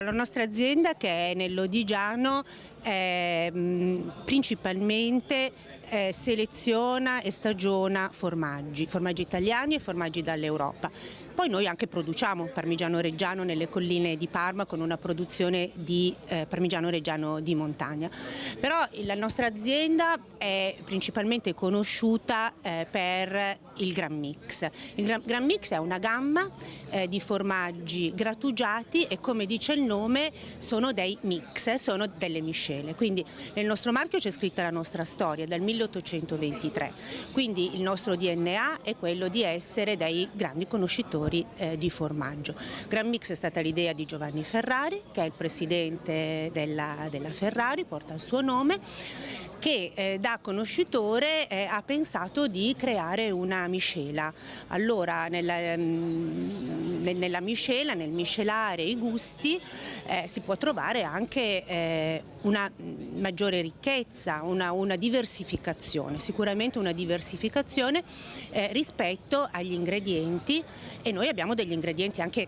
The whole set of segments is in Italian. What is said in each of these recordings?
La nostra azienda, che è nell'Odigiano, principalmente seleziona e stagiona formaggi italiani e formaggi dall'Europa. Poi noi anche produciamo parmigiano reggiano nelle colline di Parma con una produzione di parmigiano reggiano di montagna. Però la nostra azienda è principalmente conosciuta per il Gran Mix. Il Gran Mix è una gamma di formaggi grattugiati e, come dice il nome, sono dei mix, sono delle miscele. Quindi nel nostro marchio c'è scritta la nostra storia dal 1823, quindi il nostro DNA è quello di essere dei grandi conoscitori di formaggio. Gran Mix è stata l'idea di Giovanni Ferrari, che è il presidente della Ferrari, porta il suo nome, che da conoscitore ha pensato di creare una miscela. Allora nella miscela, nel miscelare i gusti, si può trovare anche una maggiore ricchezza, una diversificazione, sicuramente una diversificazione rispetto agli ingredienti, e noi abbiamo degli ingredienti anche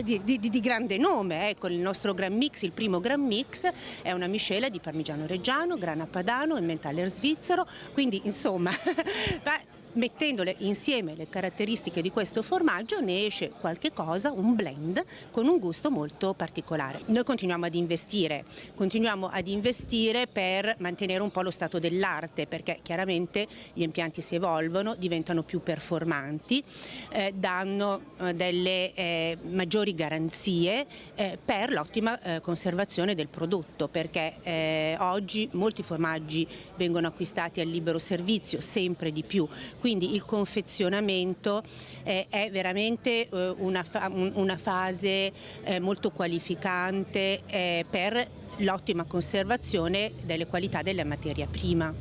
di grande nome. Ecco, il nostro Gran Mix, il primo Gran Mix, è una miscela di parmigiano reggiano, grana padano e Emmentaler svizzero, quindi insomma mettendole insieme le caratteristiche di questo formaggio ne esce qualche cosa, un blend con un gusto molto particolare. Noi continuiamo ad investire per mantenere un po' lo stato dell'arte, perché chiaramente gli impianti si evolvono, diventano più performanti, danno delle maggiori garanzie per l'ottima conservazione del prodotto, perché oggi molti formaggi vengono acquistati al libero servizio, sempre di più. Quindi il confezionamento è veramente una fase molto qualificante per l'ottima conservazione delle qualità della materia prima.